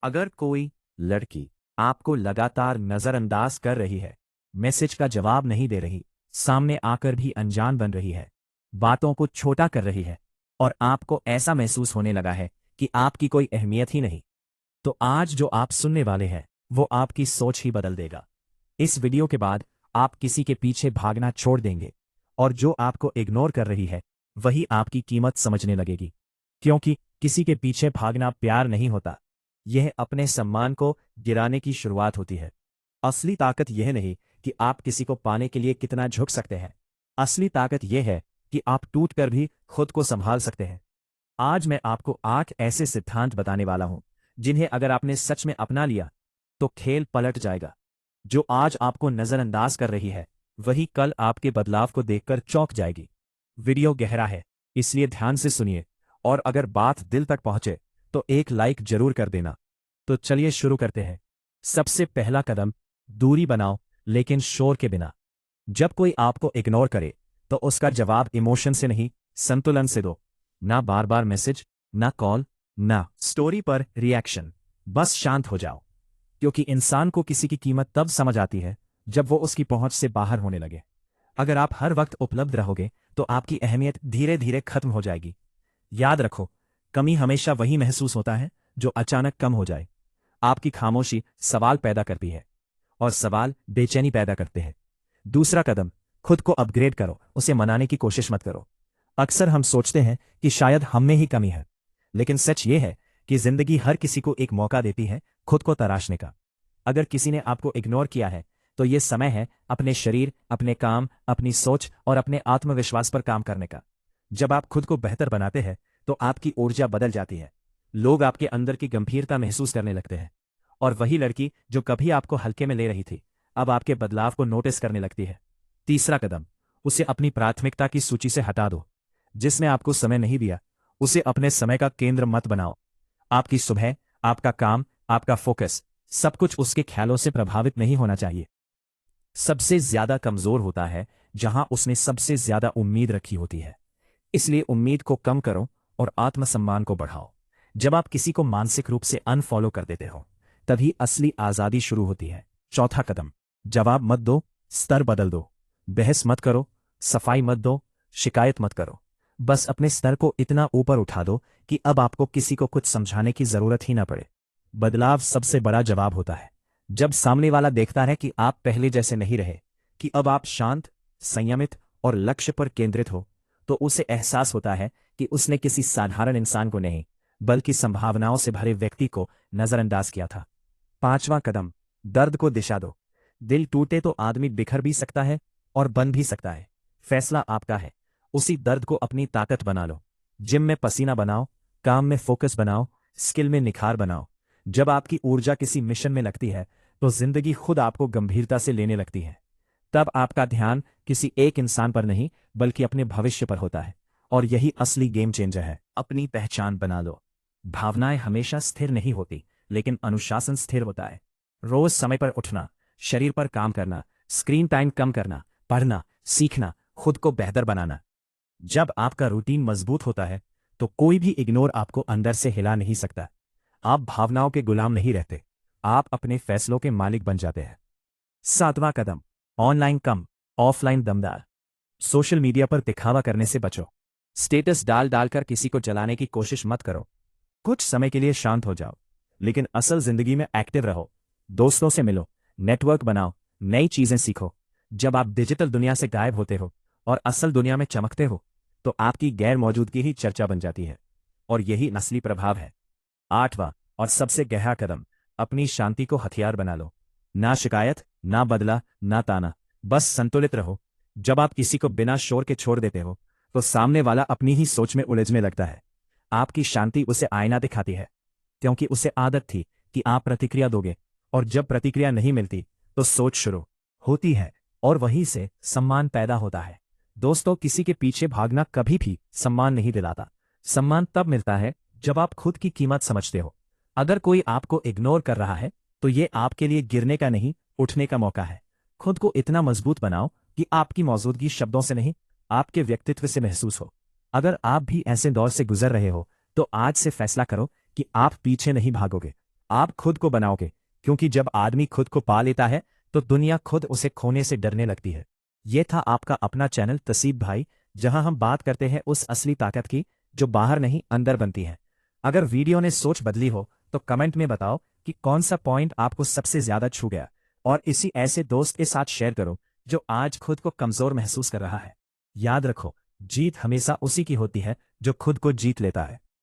अगर कोई लड़की आपको लगातार नजरअंदाज कर रही है, मैसेज का जवाब नहीं दे रही, सामने आकर भी अनजान बन रही है, बातों को छोटा कर रही है और आपको ऐसा महसूस होने लगा है कि आपकी कोई अहमियत ही नहीं, तो आज जो आप सुनने वाले हैं वो आपकी सोच ही बदल देगा। इस वीडियो के बाद आप किसी के पीछे भागना छोड़ देंगे और जो आपको इग्नोर कर रही है वही आपकी कीमत समझने लगेगी। क्योंकि किसी के पीछे भागना प्यार नहीं होता, यह अपने सम्मान को गिराने की शुरुआत होती है। असली ताकत यह नहीं कि आप किसी को पाने के लिए कितना झुक सकते हैं, असली ताकत यह है कि आप टूट कर भी खुद को संभाल सकते हैं। आज मैं आपको 8 ऐसे सिद्धांत बताने वाला हूं जिन्हें अगर आपने सच में अपना लिया तो खेल पलट जाएगा। जो आज आपको नजरअंदाज कर रही है वही कल आपके बदलाव को देखकर चौंक जाएगी। वीडियो गहरा है, इसलिए ध्यान से सुनिए और अगर बात दिल तक पहुंचे तो एक लाइक जरूर कर देना। तो चलिए शुरू करते हैं। सबसे पहला कदम, दूरी बनाओ लेकिन शोर के बिना। जब कोई आपको इग्नोर करे तो उसका जवाब इमोशन से नहीं, संतुलन से दो। ना बार बार मैसेज, ना कॉल, ना स्टोरी पर रिएक्शन, बस शांत हो जाओ। क्योंकि इंसान को किसी की कीमत तब समझ आती है जब वो उसकी पहुंच से बाहर होने लगे। अगर आप हर वक्त उपलब्ध रहोगे तो आपकी अहमियत धीरे धीरे खत्म हो जाएगी। याद रखो, कमी हमेशा वही महसूस होता है जो अचानक कम हो जाए। आपकी खामोशी सवाल पैदा करती है और सवाल बेचैनी पैदा करते हैं। दूसरा कदम, खुद को अपग्रेड करो, उसे मनाने की कोशिश मत करो। अक्सर हम सोचते हैं कि शायद हम में ही कमी है, लेकिन सच ये है कि जिंदगी हर किसी को एक मौका देती है खुद को तराशने का। अगर किसी ने आपको इग्नोर किया है तो ये समय है अपने शरीर, अपने काम, अपनी सोच और अपने आत्मविश्वास पर काम करने का। जब आप खुद को बेहतर बनाते हैं तो आपकी ऊर्जा बदल जाती है। लोग आपके अंदर की गंभीरता महसूस करने लगते हैं और वही लड़की जो कभी आपको हल्के में ले रही थी अब आपके बदलाव को नोटिस करने लगती है। तीसरा कदम, उसे अपनी प्राथमिकता की सूची से हटा दो। जिसने आपको समय नहीं दिया उसे अपने समय का केंद्र मत बनाओ। आपकी सुबह, आपका काम, आपका फोकस, सब कुछ उसके ख्यालों से प्रभावित नहीं होना चाहिए। सबसे ज्यादा कमजोर होता है जहां उसने सबसे ज्यादा उम्मीद रखी होती है। इसलिए उम्मीद को कम करो और आत्मसम्मान को बढ़ाओ। जब आप किसी को मानसिक रूप से अनफॉलो कर देते हो तभी असली आजादी शुरू होती है। चौथा कदम, जवाब मत दो, स्तर बदल दो। बहस मत करो, सफाई मत दो, शिकायत मत करो। बस अपने स्तर को इतना ऊपर उठा दो कि अब आपको किसी को कुछ समझाने की जरूरत ही ना पड़े। बदलाव सबसे बड़ा जवाब होता है। जब सामने वाला देखता है कि आप पहले जैसे नहीं रहे, कि अब आप शांत, संयमित और लक्ष्य पर केंद्रित हो, तो उसे एहसास होता है कि उसने किसी साधारण इंसान को नहीं बल्कि संभावनाओं से भरे व्यक्ति को नजरअंदाज किया था। पांचवां कदम, दर्द को दिशा दो। दिल टूटे तो आदमी बिखर भी सकता है और बन भी सकता है। फैसला आपका है। उसी दर्द को अपनी ताकत बना लो। जिम में पसीना बनाओ, काम में फोकस बनाओ, स्किल में निखार बनाओ। जब आपकी ऊर्जा किसी मिशन में लगती है तो जिंदगी खुद आपको गंभीरता से लेने लगती है। तब आपका ध्यान किसी एक इंसान पर नहीं बल्कि अपने भविष्य पर होता है और यही असली गेम चेंजर है। अपनी पहचान बना लो। भावनाएं हमेशा स्थिर नहीं होती, लेकिन अनुशासन स्थिर होता है। रोज समय पर उठना, शरीर पर काम करना, स्क्रीन टाइम कम करना, पढ़ना, सीखना, खुद को बेहतर बनाना। जब आपका रूटीन मजबूत होता है तो कोई भी इग्नोर आपको अंदर से हिला नहीं सकता। आप भावनाओं के गुलाम नहीं रहते, आप अपने फैसलों के मालिक बन जाते हैं। सातवां कदम, ऑनलाइन कम, ऑफलाइन दमदार। सोशल मीडिया पर दिखावा करने से बचो। स्टेटस डाल डालकर किसी को जलाने की कोशिश मत करो। कुछ समय के लिए शांत हो जाओ, लेकिन असल जिंदगी में एक्टिव रहो। दोस्तों से मिलो, नेटवर्क बनाओ, नई चीजें सीखो। जब आप डिजिटल दुनिया से गायब होते हो और असल दुनिया में चमकते हो तो आपकी गैर मौजूदगी ही चर्चा बन जाती है और यही असली प्रभाव है। आठवां और सबसे गहरा कदम, अपनी शांति को हथियार बना लो। ना शिकायत, ना बदला, ना ताना, बस संतुलित रहो। जब आप किसी को बिना शोर के छोड़ देते हो तो सामने वाला अपनी ही सोच में उलझने लगता है। आपकी शांति उसे आईना दिखाती है, क्योंकि उसे आदत थी कि आप प्रतिक्रिया दोगे और जब प्रतिक्रिया नहीं मिलती तो सोच शुरू होती है और वहीं से सम्मान पैदा होता है। दोस्तों, किसी के पीछे भागना कभी भी सम्मान नहीं दिलाता। सम्मान तब मिलता है जब आप खुद की कीमत समझते हो। अगर कोई आपको इग्नोर कर रहा है तो ये आपके लिए गिरने का नहीं, उठने का मौका है। खुद को इतना मजबूत बनाओ कि आपकी मौजूदगी शब्दों से नहीं, आपके व्यक्तित्व से महसूस हो। अगर आप भी ऐसे दौर से गुजर रहे हो तो आज से फैसला करो कि आप पीछे नहीं भागोगे, आप खुद को बनाओगे, क्योंकि जब आदमी खुद को पा लेता है तो दुनिया खुद उसे खोने से डरने लगती है। ये था आपका अपना चैनल तसीब भाई, जहां हम बात करते हैं उस असली ताकत की जो बाहर नहीं अंदर बनती है। अगर वीडियो ने सोच बदली हो तो कमेंट में बताओ कि कौन सा पॉइंट आपको सबसे ज्यादा छू गया, और इसी ऐसे दोस्त के साथ शेयर करो जो आज खुद को कमजोर महसूस कर रहा है। याद रखो, जीत हमेशा उसी की होती है जो खुद को जीत लेता है।